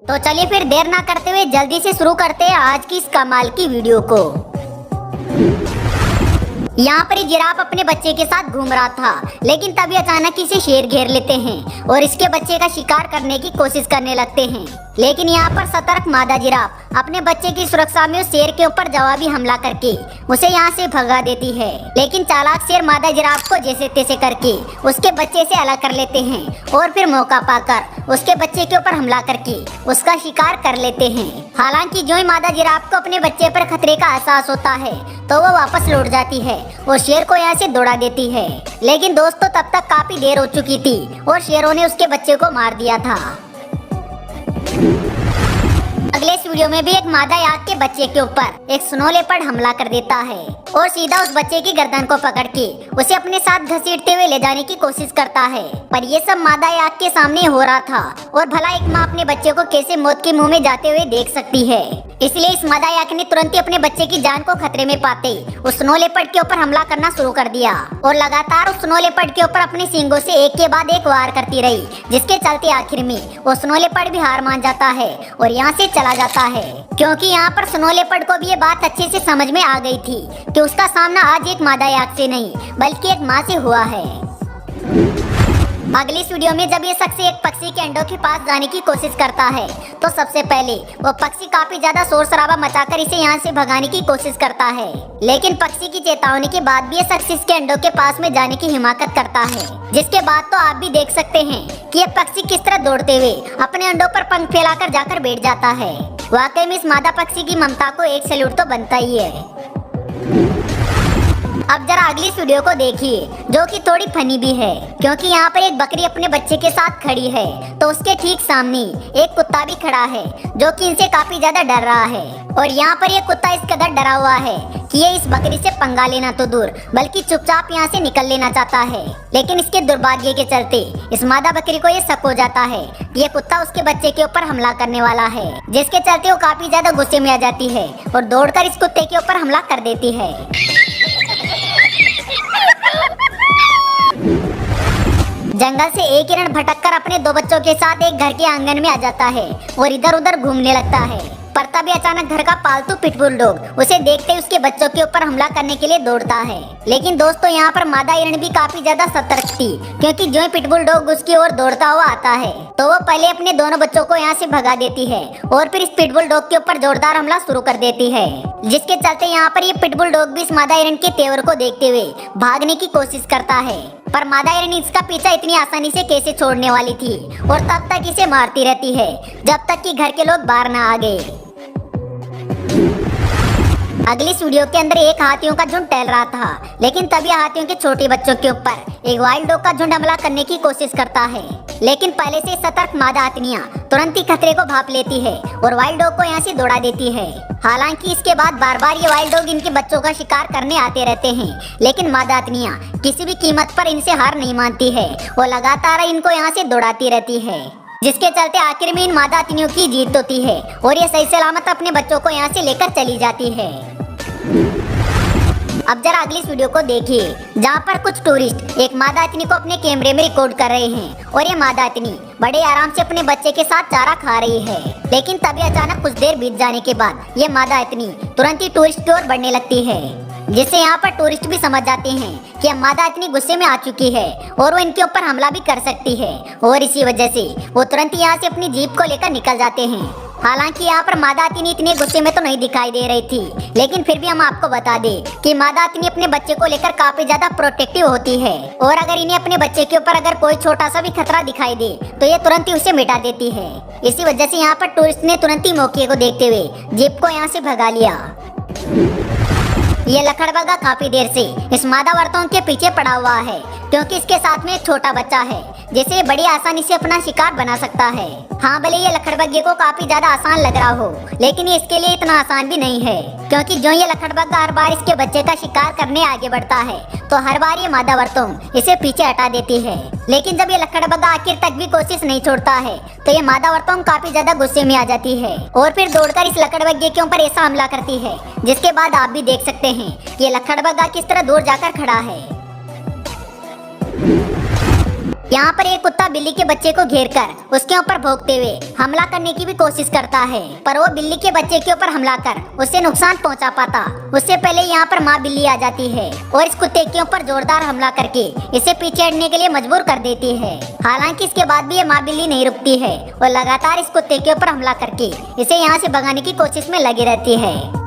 तो चलिए फिर देर ना करते हुए जल्दी से शुरू करते हैं आज की इस कमाल की वीडियो को। यहाँ पर जिराफ अपने बच्चे के साथ घूम रहा था, लेकिन तभी अचानक इसे शेर घेर लेते हैं और इसके बच्चे का शिकार करने की कोशिश करने लगते हैं। लेकिन यहाँ पर सतर्क मादा जिराफ अपने बच्चे की सुरक्षा में उस शेर के ऊपर जवाबी हमला करके उसे यहाँ से भगा देती है। लेकिन चालाक शेर मादा जिराफ को जैसे तैसे करके उसके बच्चे से अलग कर लेते हैं और फिर मौका पाकर उसके बच्चे के ऊपर हमला करके उसका शिकार कर लेते हैं। हालांकि जो ही मादा जिराफ को अपने बच्चे पर खतरे का एहसास होता है तो वो वापस लौट जाती है और शेर को यहाँ से दौड़ा देती है। लेकिन दोस्तों तब तक काफी देर हो चुकी थी और शेरों ने उसके बच्चे को मार दिया था। अगले इस वीडियो में भी एक मादा याक के बच्चे के ऊपर एक स्नो लेपर्ड हमला कर देता है और सीधा उस बच्चे की गर्दन को पकड़ के उसे अपने साथ घसीटते हुए ले जाने की कोशिश करता है। पर ये सब मादा याक के सामने हो रहा था और भला एक माँ अपने बच्चे को कैसे मौत के मुंह में जाते हुए देख सकती है। इसलिए इस मादा याक ने तुरंत ही अपने बच्चे की जान को खतरे में पाते उस स्नो लेपर्ड के ऊपर हमला करना शुरू कर दिया और लगातार उस स्नो लेपर्ड के ऊपर अपने सींगों से एक के बाद एक वार करती रही, जिसके चलते आखिर में वो स्नो लेपर्ड भी हार मान जाता है और यहाँ से चला जाता है। क्योंकि यहाँ पर स्नो लेपर्ड को भी ये बात अच्छे से समझ में आ गई थी कि उसका सामना आज एक मादा याक से नहीं बल्कि एक माँ से हुआ है। अगली इस वीडियो में जब ये शख्स एक पक्षी के अंडों के पास जाने की कोशिश करता है तो सबसे पहले वो पक्षी काफी ज्यादा शोर शराबा मचाकर इसे यहाँ से भगाने की कोशिश करता है। लेकिन पक्षी की चेतावनी के बाद भी ये शख्स इसके अंडों के पास में जाने की हिम्मत करता है, जिसके बाद तो आप भी देख सकते हैं कि ये पक्षी किस तरह दौड़ते हुए अपने अंडों पर पंख फैलाकर जाकर बैठ जाता है। वाकई में इस मादा पक्षी की ममता को एक सैल्यूट तो बनता ही है। अब जरा अगली इस वीडियो को देखिए जो कि थोड़ी फनी भी है, क्योंकि यहाँ पर एक बकरी अपने बच्चे के साथ खड़ी है तो उसके ठीक सामने एक कुत्ता भी खड़ा है जो कि इनसे काफी ज्यादा डर रहा है। और यहाँ पर ये कुत्ता इस कदर डरा हुआ है कि ये इस बकरी से पंगा लेना तो दूर बल्कि चुपचाप यहाँ से निकल लेना चाहता है। लेकिन इसके दुर्भाग्य के चलते इस मादा बकरी को ये शक हो जाता है कि ये कुत्ता उसके बच्चे के ऊपर हमला करने वाला है, जिसके चलते वो काफी ज्यादा गुस्से में आ जाती है और दौड़कर इस कुत्ते के ऊपर हमला कर देती है। जंगल से एक हिरण भटककर अपने दो बच्चों के साथ एक घर के आंगन में आ जाता है और इधर उधर घूमने लगता है। पर तभी अचानक घर का पालतू पिटबुल डॉग उसे देखते ही उसके बच्चों के ऊपर हमला करने के लिए दौड़ता है। लेकिन दोस्तों यहाँ पर मादा हिरण भी काफी ज्यादा सतर्क थी, क्योंकि जो ही पिटबुल डॉग उसकी ओर दौड़ता हुआ आता है तो वो पहले अपने दोनों बच्चों को यहाँ से भगा देती है और फिर इस पिटबुल डॉग के ऊपर जोरदार हमला शुरू कर देती है, जिसके चलते यहाँ पर ये पिटबुल डॉग भी इस मादा हिरण के तेवर को देखते हुए भागने की कोशिश करता है। पर मादा हिरण इसका पीछा इतनी आसानी से कैसे छोड़ने वाली थी और तब तक इसे मारती रहती है जब तक कि घर के लोग बाहर ना आ गए। अगली इस वीडियो के अंदर एक हाथियों का झुंड टहल रहा था, लेकिन तभी हाथियों के छोटे बच्चों के ऊपर एक वाइल्ड डॉग का झुंड हमला करने की कोशिश करता है। लेकिन पहले से सतर्क मादा हाथिनियां तुरंत ही खतरे को भाप लेती है और वाइल्ड डॉग को यहाँ से दौड़ा देती है। हालांकि इसके बाद बार बार ये वाइल्ड डॉग इनके बच्चों का शिकार करने आते रहते हैं, लेकिन मादा हाथिनियां किसी भी कीमत पर इनसे हार नहीं मानती है और लगातार इनको यहाँ से दौड़ाती रहती है, जिसके चलते आखिर में इन मादा हाथिनियों की जीत होती है और ये सही सलामत अपने बच्चों को यहाँ से लेकर चली जाती है। अब जरा अगली इस वीडियो को देखिए जहाँ पर कुछ टूरिस्ट एक मादा हाथिनी को अपने कैमरे में रिकॉर्ड कर रहे हैं और ये मादा हाथिनी बड़े आराम से अपने बच्चे के साथ चारा खा रही है। लेकिन तभी अचानक कुछ देर बीत जाने के बाद ये मादा हाथिनी तुरंत ही टूरिस्ट की ओर बढ़ने लगती है, जिससे यहाँ पर टूरिस्ट भी समझ जाते हैं कि अब मादा हाथिनी गुस्से में आ चुकी है और वो इनके ऊपर हमला भी कर सकती है और इसी वजह से वो तुरंत ही यहाँ से अपनी जीप को लेकर निकल जाते हैं। हालांकि यहाँ पर मादा हाथिनी इतने गुस्से में तो नहीं दिखाई दे रही थी, लेकिन फिर भी हम आपको बता दें कि मादा हाथिनी अपने बच्चे को लेकर काफी ज्यादा प्रोटेक्टिव होती है और अगर इन्हें अपने बच्चे के ऊपर अगर कोई छोटा सा भी खतरा दिखाई दे तो ये तुरंत ही उसे मिटा देती है। इसी वजह से यहाँ पर टूरिस्ट ने तुरंत ही मौके को देखते हुए जीप को यहाँ से भगा लिया। ये लकड़बग्गा काफी देर से इस मादा वर्तों के पीछे पड़ा हुआ है, क्योंकि इसके साथ में एक छोटा बच्चा है जिसे बड़ी आसानी से अपना शिकार बना सकता है। हाँ भले ये लकड़बग्गे को काफी ज्यादा आसान लग रहा हो, लेकिन ये इसके लिए इतना आसान भी नहीं है, क्योंकि जो ये लकड़बग्गा हर बार इसके बच्चे का शिकार करने आगे बढ़ता है तो हर बार ये मादा वर्तों इसे पीछे हटा देती है। लेकिन जब ये लकड़बग्गा आखिर तक भी कोशिश नहीं छोड़ता है तो ये मादा वर्तों काफी ज्यादा गुस्से में आ जाती है और फिर दौड़कर इस लकड़बग्गे के ऊपर ऐसा हमला करती है, जिसके बाद आप भी देख सकते हैं कि ये लकड़बग्गा किस तरह दूर जाकर खड़ा है। यहाँ पर एक कुत्ता बिल्ली के बच्चे को घेर कर उसके ऊपर भौंकते हुए हमला करने की भी कोशिश करता है, पर वो बिल्ली के बच्चे के ऊपर हमला कर उसे नुकसान पहुँचा पाता उससे पहले यहाँ पर माँ बिल्ली आ जाती है और इस कुत्ते के ऊपर जोरदार हमला करके इसे पीछे हटने के लिए मजबूर कर देती है। हालांकि इसके बाद भी ये माँ बिल्ली नहीं रुकती है और लगातार इस कुत्ते के ऊपर हमला करके इसे यहाँ से भगाने की कोशिश में लगी रहती है।